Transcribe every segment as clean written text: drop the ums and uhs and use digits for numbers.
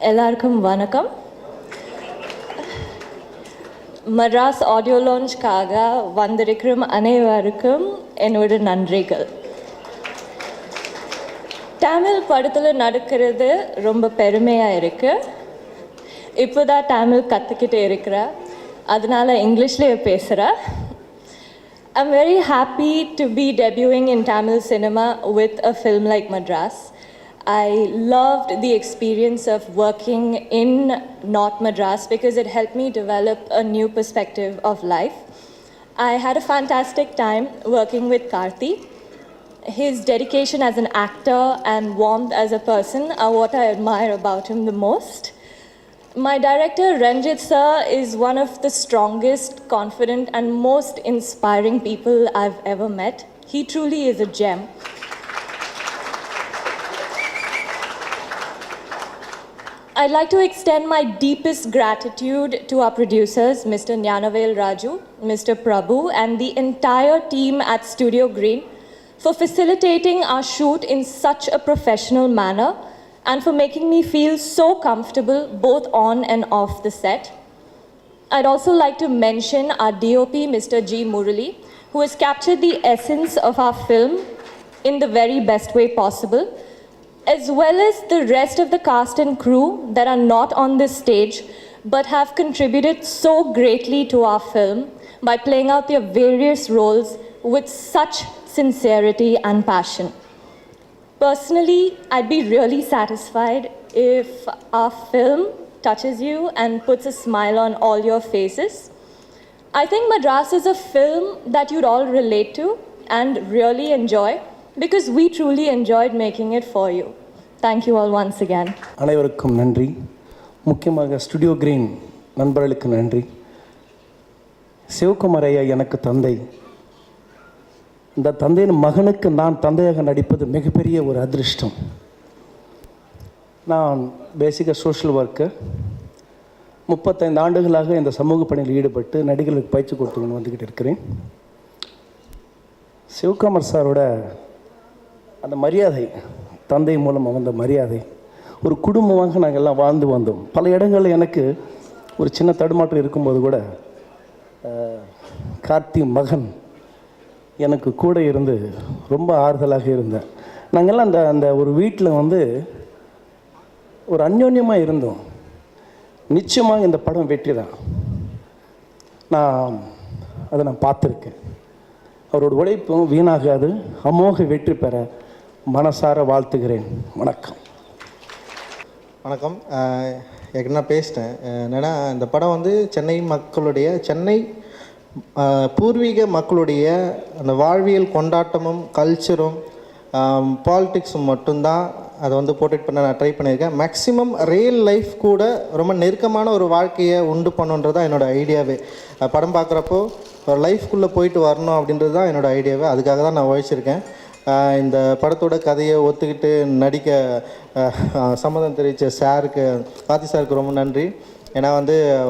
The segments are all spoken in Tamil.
எல்லாருக்கும் வணக்கம். மட்ராஸ் ஆடியோ லான்ச்காக வந்திருக்கும் அனைவருக்கும் என்னோட நன்றிகள். தமிழ் படத்தில் நடக்கிறது ரொம்ப பெருமையாக இருக்குது. இப்போ தான் தமிழ் கற்றுக்கிட்டு இருக்கிறேன், அதனால் இங்கிலீஷ்லேயே பேசுகிறேன். I'm very happy to be debuting in Tamil cinema with a film like Madras. I loved the experience of working in North Madras because it helped me develop a new perspective of life. I had a fantastic time working with Karthi. His dedication as an actor and warmth as a person are what I admire about him the most. My director Ranjit sir is one of the strongest, confident and most inspiring people I've ever met. He truly is a gem. I'd like to extend my deepest gratitude to our producers, Mr. Nyanavel Raju, Mr. Prabhu, and the entire team at Studio Green for facilitating our shoot in such a professional manner and for making me feel so comfortable both on and off the set. I'd also like to mention our DOP, Mr. G. Murali, who has captured the essence of our film in the very best way possible, as well as the rest of the cast and crew that are not on this stage but have contributed so greatly to our film by playing out their various roles with such sincerity and passion. Personally, I'd be really satisfied if our film touches you and puts a smile on all your faces. I think Madras is a film that you'd all relate to and really enjoy because we truly enjoyed making it for you. Thank you all once again. அனைவருக்கும் நன்றி. முக்கியமாக ஸ்டுடியோ கிரீன் நண்பர்களுக்கு நன்றி. சிவகுமார் ஐயா எனக்கு தந்தை. இந்த தந்தையின் மகனுக்கு நான் தந்தையாக நடிப்பது மிகப்பெரிய ஒரு அதிர்ஷ்டம். நான் பேசிக்காக சோஷியல் ஒர்க்கு 35 ஆண்டுகளாக இந்த சமூக பணியில் ஈடுபட்டு நடிகர்களுக்கு பயிற்சி கொடுத்துக்கொண்டு வந்துக்கிட்டு இருக்கிறேன். சிவகுமார் சாரோட அந்த மரியாதை, தந்தை மூலம் வந்த மரியாதை, ஒரு குடும்பமாக நாங்கள் எல்லாம் வாழ்ந்து வந்தோம். பல இடங்களில் எனக்கு ஒரு சின்ன தடுமாற்றம் இருக்கும்போது கூட கார்த்தி மகன் எனக்கு கூட இருந்து ரொம்ப ஆறுதலாக இருந்தேன். நாங்கள்லாம் அந்த ஒரு வீட்டில் ஒரு அந்யோன்யமாக இருந்தோம். நிச்சயமாக இந்த படம் வெற்றி தான். அதை நான் பார்த்துருக்கேன். அவரோட உழைப்பும் வீணாகாது, அமோக வெற்றி பெற மனசார வாழ்த்துகிறேன். வணக்கம். வணக்கம். ஏற்கனவே பேசிட்டேன். என்னென்னா இந்த படம் சென்னை மக்களுடைய, சென்னை பூர்வீக மக்களுடைய அந்த வாழ்வியல் கொண்டாட்டமும் கல்ச்சரும் பாலிட்டிக்ஸும் மட்டும்தான் அதை போர்ட்ரேட் பண்ண நான் ட்ரை பண்ணியிருக்கேன். மேக்ஸிமம் ரியல் லைஃப் கூட ரொம்ப நெருக்கமான ஒரு வாழ்க்கையை உண்டு பண்ணுன்றது தான் என்னோடய ஐடியாவே. படம் பார்க்குறப்போ ஒரு லைஃப்குள்ளே போயிட்டு வரணும் அப்படின்றது தான் என்னோடய ஐடியாவே. அதுக்காக தான் நான் உழைச்சிருக்கேன். இந்த படத்தோட கதையை ஒத்துக்கிட்டு நடிக்க சம்மதம் தெரிவித்த சாருக்கு, கார்த்தி சாருக்கு ரொம்ப நன்றி. ஏன்னா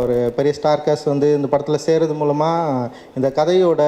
ஒரு பெரிய ஸ்டார் காஸ்ட் இந்த படத்தில் சேர்றது மூலமாக இந்த கதையோட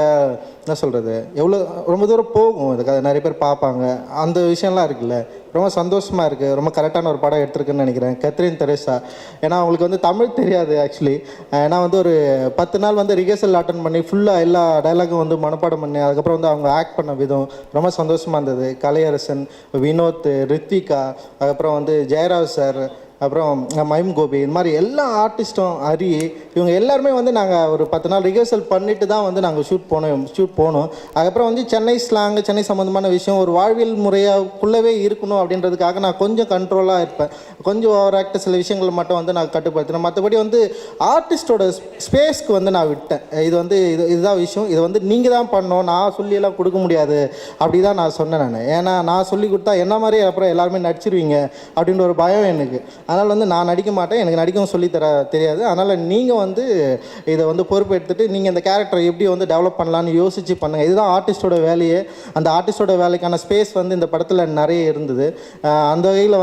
என்ன சொல்கிறது, எவ்வளோ ரொம்ப தூரம் போகும் இந்த கதை, நிறைய பேர் பார்ப்பாங்க, அந்த விஷயம்லாம் இருக்குல்ல, ரொம்ப சந்தோஷமாக இருக்குது. ரொம்ப கரெக்டான ஒரு படம் எடுத்திருக்குன்னு நினைக்கிறேன். கத்ரின் தெரேசா, ஏன்னா அவங்களுக்கு தமிழ் தெரியாது ஆக்சுவலி. ஏன்னா ஒரு 10 நாள் ரிஹர்சல் அட்டன் பண்ணி ஃபுல்லாக எல்லா டைலாகும் மனப்பாடம் பண்ணி அதுக்கப்புறம் அவங்க ஆக்ட் பண்ண விதம் ரொம்ப சந்தோஷமாக இருந்தது. கலையரசன், வினோத், ரித்விகா, அதுக்கப்புறம் ஜெயராவ் சார், அப்புறம் மைம் கோபி, இந்த மாதிரி எல்லா ஆர்டிஸ்ட்டும், ஹரி, இவங்க எல்லாருமே நாங்கள் ஒரு 10 நாள் ரிஹர்சல் பண்ணிட்டு தான் நாங்கள் ஷூட் போனோம். அதுக்கப்புறம் சென்னை ஸ்லாங், சென்னை சம்மந்தமான விஷயம், ஒரு வாழ்வியல் முறையாக்குள்ளவே இருக்கணும் அப்படின்றதுக்காக நான் கொஞ்சம் கண்ட்ரோலாக இருப்பேன். கொஞ்சம் ஓவர் ஆக்ட் சில விஷயங்கள் மட்டும் நான் கட்டுப்படுத்தினேன். மற்றபடி ஆர்டிஸ்டோட ஸ்பேஸ்க்கு நான் விட்டேன். இதுதான் விஷயம், இது நீங்கள் தான் பண்ணணும், நான் சொல்லியெல்லாம் கொடுக்க முடியாது அப்படி தான் நான் சொன்னேன். ஏன்னா நான் சொல்லி கொடுத்தா என்ன மாதிரி அப்புறம் எல்லாருமே நடிச்சிருவீங்க அப்படின்ற ஒரு பயம் எனக்கு. அதனால் நான் நடிக்க மாட்டேன், எனக்கு நடிக்கவும் சொல்லித்தர தெரியாது. அதனால் நீங்கள் இதை பொறுப்பு எடுத்துகிட்டு நீங்கள் இந்த கேரக்டரை எப்படி டெவலப் பண்ணலான்னு யோசித்து பண்ணுங்கள். இதுதான் ஆர்டிஸ்டோட வேலையே. அந்த ஆர்டிஸ்டோட வேலைக்கான ஸ்பேஸ் இந்த படத்தில் நிறைய இருந்தது. அந்த வகையில்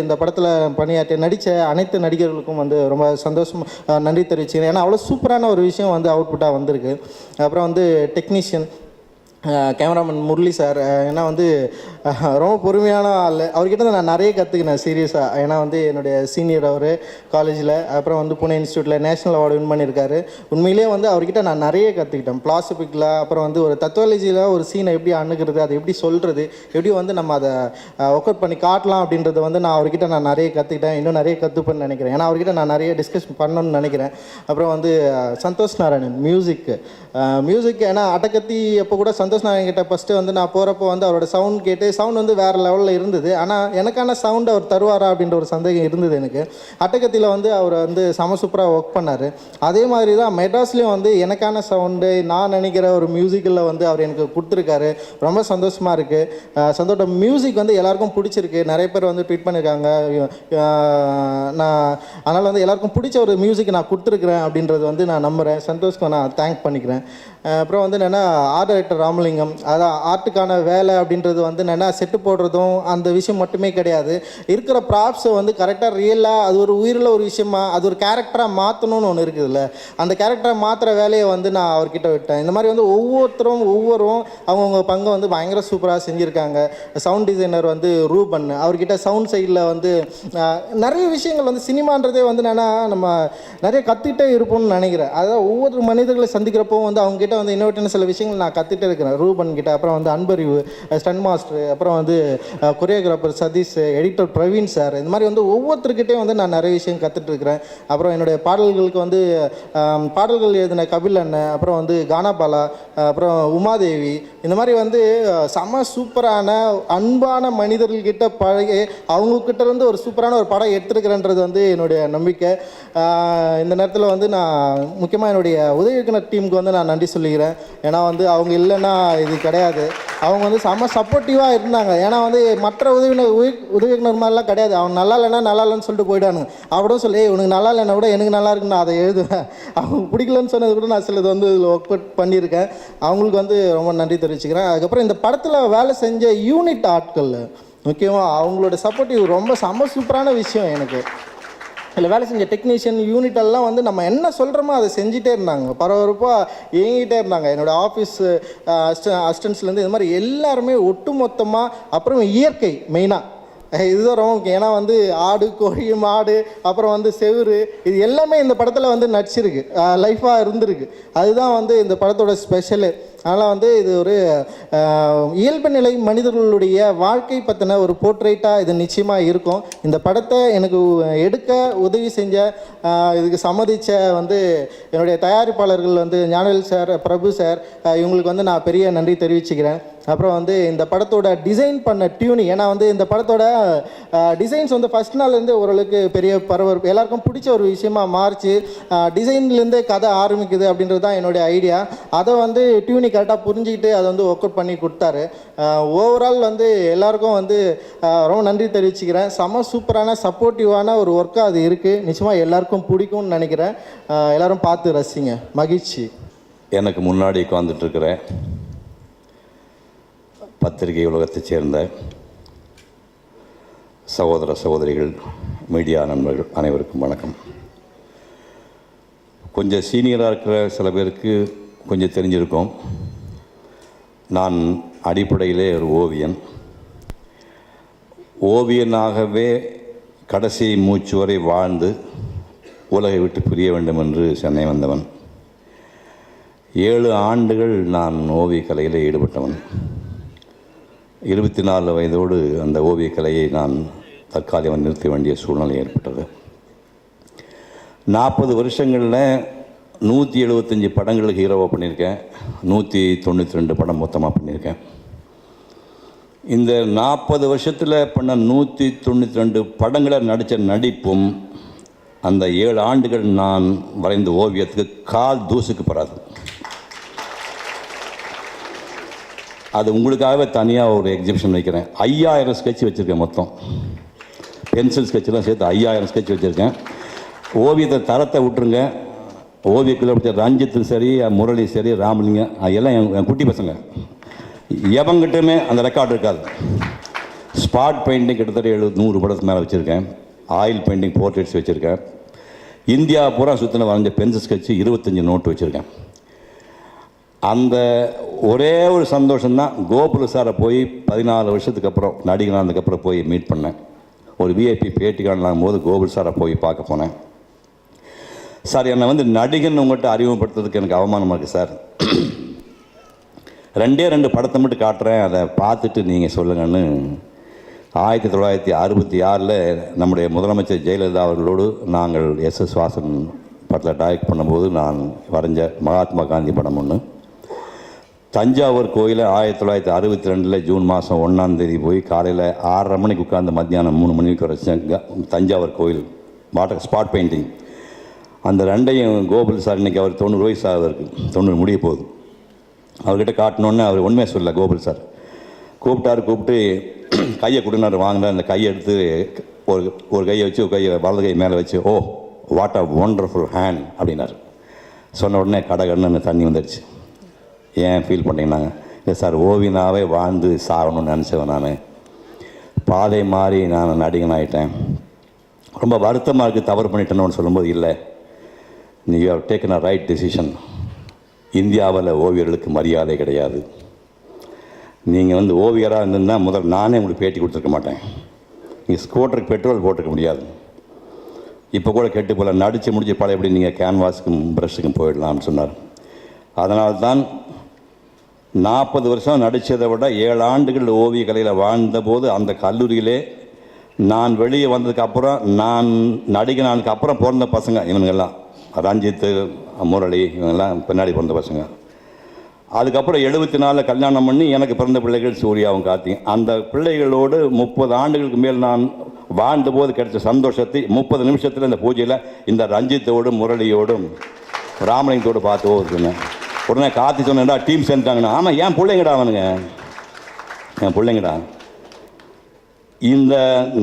இந்த படத்தில் பணியாற்றி நடித்த அனைத்து நடிகர்களுக்கும் ரொம்ப சந்தோஷம், நன்றி தெரிவிச்சுக்கிறேன். ஏன்னா அவ்வளோ சூப்பரான ஒரு விஷயம் அவுட்புட்டாக வந்திருக்கு. அப்புறம் டெக்னீஷியன் கேமராமேன் முரளி சார், ஏன்னா ரொம்ப பொறுமையான ஆள். அவர்கிட்ட நான் நிறைய கற்றுக்கினேன் சீரியஸாக. ஏன்னா வந்து என்னுடைய சீனியர் அவர் காலேஜில், அப்புறம் வந்து புனே இன்ஸ்டியூட்டில் நேஷனல் அவார்டு வின் பண்ணியிருக்காரு. உண்மையிலே வந்து அவர்கிட்ட நான் நிறைய கற்றுக்கிட்டேன். பிலாசபிக்கில், அப்புறம் வந்து ஒரு தத்துவாலஜியில் ஒரு சீனை எப்படி அணுகிறது, அதை எப்படி சொல்கிறது, எப்படி வந்து நம்ம அதை ஒர்க் அவுட் பண்ணி காட்டலாம் அப்படின்றத வந்து அவர்கிட்ட நான் நிறைய கற்றுக்கிட்டேன். இன்னும் நிறைய கற்றுப்பேன்னு நினைக்கிறேன். ஏன்னா அவர்கிட்ட நான் நிறைய டிஸ்கஸ் பண்ணணும்னு நினைக்கிறேன். அப்புறம் வந்து சந்தோஷ் நாராயணன் மியூசிக் ஏன்னா அட்டகத்தி அப்போ கூட சந்தோஷ் நாராயணன் கிட்ட ஃபஸ்ட்டு வந்து நான் போகிறப்போ வந்து அவரோட சவுண்ட் கேட்டு சவுண்ட் வந்து வேறு லெவலில் இருந்தது. ஆனால் எனக்கான சவுண்ட் அவர் தருவாரா அப்படின்ற ஒரு சந்தேகம் இருந்தது எனக்கு. அட்டகத்தியில் வந்து அவர் வந்து செம சூப்பராக ஒர்க் பண்ணார். அதே மாதிரி தான் மெட்ராஸ்லேயும் வந்து எனக்கான சவுண்டு நான் நினைக்கிற ஒரு மியூசிக்கில் வந்து அவர் எனக்கு கொடுத்துருக்காரு. ரொம்ப சந்தோஷமாக இருக்குது. சந்தோஷ மியூசிக் வந்து எல்லாருக்கும் பிடிச்சிருக்கு. நிறைய பேர் வந்து ட்வீட் பண்ணியிருக்காங்க. நான் அதனால் வந்து எல்லாருக்கும் பிடிச்ச ஒரு மியூசிக் நான் கொடுத்துருக்குறேன் அப்படின்றது வந்து நான் நம்புகிறேன். சந்தோஷ்க்கு நான் தேங்க் பண்ணிக்கிறேன். அப்புறம் வந்து என்னென்னா ஆர்ட் டைரக்டர் ராமலிங்கம், அதான் ஆர்ட்டுக்கான வேலை அப்படின்றது வந்து என்னென்னா செட்டு போடுறதும் அந்த விஷயம் மட்டுமே கிடையாது. இருக்கிற ப்ராப்ஸை வந்து கரெக்டாக ரியலாக அது ஒரு உயிரில் ஒரு விஷயமா அது ஒரு கேரக்டராக மாற்றணும்னு ஒன்று இருக்குதுல்ல, அந்த கேரக்டரை மாற்றுற வேலையை வந்து நான் அவர்கிட்ட விட்டேன். இந்த மாதிரி வந்து ஒவ்வொருத்தரும் அவங்கவுங்க பங்கை வந்து பயங்கர சூப்பராக செஞ்சுருக்காங்க. சவுண்ட் டிசைனர் வந்து ரூபன், அவர்கிட்ட சவுண்ட் சைடில் வந்து நிறைய விஷயங்கள் வந்து சினிமான்றதே வந்து என்னென்னா நம்ம நிறைய கற்றுக்கிட்டே இருப்போம்னு நினைக்கிறேன். அதாவது ஒவ்வொரு மனிதர்களை சந்திக்கிறப்போ வந்து அவங்ககிட்ட வந்து இன்னொரு சில விஷயங்கள் நான் கற்றுட்டே இருக்கிறேன் ரூபன் கிட்ட. அப்புறம் வந்து அன்பறிவு, ஸ்டன் மாஸ்டர், அப்புறம் வந்து choreographer Sathish, editor Praveen sir, இந்த மாதிரி வந்து ஒவ்வொருத்தருக்கிட்டையும் வந்து நான் நிறைய விஷயம் கற்றுட்டு இருக்கிறேன். அப்புறம் என்னுடைய பாடல்களுக்கு வந்து பாடல்கள் எழுதின கபில் அண்ணன், அப்புறம் வந்து கானாபாலா, அப்புறம் உமாதேவி, இந்த மாதிரி வந்து செம சூப்பரான அன்பான மனிதர்கள்கிட்ட பழகி அவங்கக்கிட்ட இருந்து ஒரு சூப்பரான ஒரு படம் எடுத்துருக்கிறேன்றது வந்து என்னுடைய நம்பிக்கை. இந்த நேரத்தில் வந்து நான் முக்கியமாக என்னுடைய உதவி இயக்குனர் டீமுக்கு வந்து நான் நன்றி சொல்லிக்கிறேன். ஏன்னா வந்து அவங்க இல்லைன்னா இது கிடையாது. அவங்க வந்து செம்ம சப்போர்ட்டிவாக இருந்தாங்க. ஏன்னா வந்து மற்ற உதவி இயக்குனர் மாதிரிலாம் கிடையாது. அவன் நல்லா இல்லைன்னா நல்லா இல்லைன்னு சொல்லிட்டு போயிட்டானுங்க. அப்படியும் சொல்லி உனக்கு நல்லா இல்லைன்னா கூட எனக்கு நல்லா இருக்குன்னு நான் அதை எழுதுவேன். அவங்க பிடிக்கலன்னு சொன்னது கூட நான் சிலது வந்து இதில் ஒர்க் அவுட் பண்ணியிருக்கேன். அவங்களுக்கு வந்து ரொம்ப நன்றி தெரிவிச்சுக்கிறேன். அதுக்கப்புறம் இந்த படத்தில் வேலை செஞ்ச யூனிட் ஆட்கள் முக்கியமாக அவங்களோட சப்போர்ட்டிவ் ரொம்ப செம்ம சூப்பரான விஷயம். எனக்கு இல்லை வேலை செஞ்ச டெக்னீஷியன் யூனிட்டெல்லாம் வந்து நம்ம என்ன சொல்கிறோமோ அதை செஞ்சுட்டே இருந்தாங்க. பரபரப்பாக இயங்கிட்டே இருந்தாங்க. என்னோடய ஆஃபீஸ் அசிஸ்டன்ஸ்லேருந்து இது மாதிரி எல்லாருமே ஒட்டு மொத்தமாக. அப்புறம் இயற்கை மெயினாக இதுதான் ரொம்ப முக்கியம். ஏன்னா வந்து ஆடு, கோழி, மாடு, அப்புறம் வந்து செவுரு, இது எல்லாமே இந்த படத்தில் வந்து நடிச்சிருக்கு, லைஃபாக இருந்திருக்கு. அதுதான் வந்து இந்த படத்தோட ஸ்பெஷலு. அதனால் வந்து இது ஒரு இயல்பு நிலை மனிதர்களுடைய வாழ்க்கை பற்றின ஒரு போர்ட்ரேட்டாக இது நிச்சயமாக இருக்கும். இந்த படத்தை எனக்கு எடுக்க உதவி செஞ்ச, இதுக்கு சம்மதித்த வந்து என்னுடைய தயாரிப்பாளர்கள் வந்து ஞானவேல் சார், பிரபு சார், இவங்களுக்கு வந்து நான் பெரிய நன்றி தெரிவிச்சுக்கிறேன். அப்புறம் வந்து இந்த படத்தோட டிசைன் பண்ண டியூனி, ஏன்னா வந்து இந்த படத்தோட டிசைன்ஸ் வந்து ஃபஸ்ட் நாள்லேருந்து ஓரளவுக்கு பெரிய பரபரப்பு எல்லாருக்கும் பிடிச்ச ஒரு விஷயமா மாறிச்சு. டிசைன்லேருந்தே கதை ஆரம்பிக்குது அப்படின்றது தான் என்னுடைய ஐடியா. அதை வந்து டியூனி கரெக்டாக புரிஞ்சுக்கிட்டு அதை வந்து ஒர்க் அவுட் பண்ணி கொடுத்தாரு. ஓவரால் வந்து எல்லாருக்கும் வந்து ரொம்ப நன்றி தெரிவிச்சுக்கிறேன். செம சூப்பரான சப்போர்ட்டிவான ஒரு ஒர்க்காக அது இருக்குது. நிச்சயமாக எல்லாருக்கும் பிடிக்கும்னு நினைக்கிறேன். எல்லோரும் பார்த்து ரசிங்க. மகிழ்ச்சி. எனக்கு முன்னாடி உட்கார்ந்துட்டுருக்கிற பத்திரிகை உலகத்தைச் சேர்ந்த சகோதர சகோதரிகள், மீடியா நண்பர்கள் அனைவருக்கும் வணக்கம். கொஞ்சம் சீனியராக இருக்கிற சில பேருக்கு கொஞ்சம் தெரிஞ்சிருக்கும். நான் அடிப்படையிலே ஒரு ஓவியனாகவே கடைசி மூச்சு வரை வாழ்ந்து உலகை விட்டு பிரிய வேண்டும் என்று சென்னை வந்தவன். 7 ஆண்டுகள் நான் ஓவியக்கலையில் ஈடுபட்டவன். 24 வயதோடு அந்த ஓவியக்கலையை நான் தற்காலிகம் நிறுத்த வேண்டிய சூழ்நிலை ஏற்பட்டது. 40 வருஷங்களில் 175 படங்களுக்கு ஹீரோவாக பண்ணியிருக்கேன். 192 படம் மொத்தமாக பண்ணியிருக்கேன். இந்த 40 வருஷத்தில் பண்ண 192 படங்களை நடித்த நடிப்பும் அந்த 7 ஆண்டுகள் நான் வரைந்த ஓவியத்துக்கு கால் தூசுக்கு பெறாது. அது உங்களுக்காகவே தனியாக ஒரு எக்ஸிபிஷன் வைக்கிறேன். 5000 ஸ்கெட்ச் வச்சுருக்கேன். மொத்தம் பென்சில் ஸ்கெட்செலாம் சேர்த்து 5000 ஸ்கெட்ச் வச்சுருக்கேன். ஓவியத்தை தரத்தை விட்டுருங்க. ஓவியக்குள்ள படித்த ரஞ்சித்தும் சரி, முரளி சரி, ராமலிங்கம், எல்லாம் என் குட்டி பசங்க. எவங்கிட்டுமே அந்த ரெக்கார்டு இருக்காது. ஸ்பாட் பெயிண்டிங் கிட்டத்தட்ட 100 படத்துக்கு மேலே வச்சுருக்கேன். ஆயில் பெயிண்டிங், போர்ட்ரேட்ஸ் வச்சுருக்கேன். இந்தியா பூரா சுற்றின வரைஞ்ச பென்சில் ஸ்கெட்சு 25 நோட்டு வச்சுருக்கேன். அந்த ஒரே ஒரு சந்தோஷம்தான். கோகுல் சாரை போய் 14 வருஷத்துக்கு அப்புறம் நடிகனானதுக்கப்புறம் போய் மீட் பண்ணேன். ஒரு விஐபி பேட்டி காணலாம் போது கோகுல் சாரை போய் பார்க்க போனேன். சார், என்னை வந்து நடிகன் உங்கள்கிட்ட அறிமுகப்படுத்துறதுக்கு எனக்கு அவமானமாக இருக்குது சார். 2 படத்தை மட்டும் காட்டுறேன், அதை பார்த்துட்டு நீங்கள் சொல்லுங்கன்னு 1966 நம்முடைய முதலமைச்சர் ஜெயலலிதா அவர்களோடு நாங்கள் எஸ்.எஸ். வாசன் படத்தில் டைரக்ட் பண்ணும்போது நான் வரைஞ்ச மகாத்மா காந்தி படம் ஒன்று. தஞ்சாவூர் கோயிலை 1962 ஜூன் மாதம் 1ஆம் தேதி போய் காலையில் 6:30 மணிக்கு உட்காந்து மத்தியானம் 3 மணிக்கு வரைச்சேன். தஞ்சாவூர் கோயில் வாட்டர் ஸ்பாட் பெயிண்டிங். அந்த 2ஐயும் கோகுல் சார், இன்றைக்கி அவர் 90 வயசு ஆகுது, 90 முடிய போகுது. அவர்கிட்ட காட்டினோன்னே அவர் உண்மையை சொல்லல. கோகுல் சார் கூப்பிட்டு கையை கொடுனார். வாங்கினார். அந்த கையை எடுத்து ஒரு கையை வச்சு ஒரு கையை வலது கை மேலே வச்சு, oh what a wonderful hand அப்படின்னாரு. சொன்ன உடனே கடகடன்னு தண்ணி வந்துடுச்சு. ஏன் ஃபீல் பண்ணிங்கன்னாங்க. இல்லை சார், ஓவியனாவே வாழ்ந்து சாகணும்னு நினச்சவன் நான். பாதை மாறி நான் நடிகன் ஆகிட்டேன். ரொம்ப வருத்தமாக இருக்குது, தவறு பண்ணிட்டேன்னு சொல்லும்போது, இல்லை, நீ you have taken a right decision. இந்தியாவில் ஓவியர்களுக்கு மரியாதை கிடையாது. நீங்கள் வந்து ஓவியராக இருந்திருந்தால் முதல்ல நானே உங்களுக்கு பேட்டி கொடுத்துருக்க மாட்டேன். நீங்கள் ஸ்கூட்டருக்கு பெட்ரோல் போட்டிருக்க முடியாது. இப்போ கூட கெட்டு போல நடித்து முடிச்சு பழையபடி நீங்கள் கேன்வாஸுக்கும் ப்ரஷ்ஷுக்கும் போயிடலாம்னு சொன்னார். அதனால்தான் 40 வருஷம் நடித்ததை விட 7 ஆண்டுகள் ஓவிய கலையில் வாழ்ந்தபோது அந்த கல்லூரியிலே நான் வெளியே வந்ததுக்கப்புறம், நான் நடிகனானுக்கு அப்புறம் பிறந்த பசங்க இவனுங்கெல்லாம், ரஞ்சித்து, முரளி, இவங்கெல்லாம் பின்னாடி பிறந்த பசங்க. அதுக்கப்புறம் 74 கல்யாணம் பண்ணி எனக்கு பிறந்த பிள்ளைகள் சூர்யாவும் கார்த்தியும். அந்த பிள்ளைகளோடு 30 ஆண்டுகளுக்கு மேல் நான் வாழ்ந்தபோது கிடைச்ச சந்தோஷத்தை 30 நிமிஷத்தில் இந்த பூஜையில் இந்த ரஞ்சித்தோடும் முரளியோடும் ராமலிங்கத்தோடு பார்த்து சொன்னேன். உடனே கார்த்தி சொன்னேன்டா டீம் சேர்ந்துட்டாங்கண்ணா. ஆமாம், என் பிள்ளைங்கடா அவனுங்க, என் பிள்ளைங்கடா. இந்த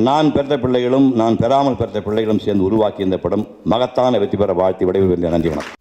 நான் பெற்ற பிள்ளைகளும் நான் பெறாமல் பெற்ற பிள்ளைகளும் சேர்ந்து உருவாக்கி இந்த படம் மகத்தான வெற்றி பெற வாழ்த்தி விடைபெறுகின்ற. நன்றி, வணக்கம்.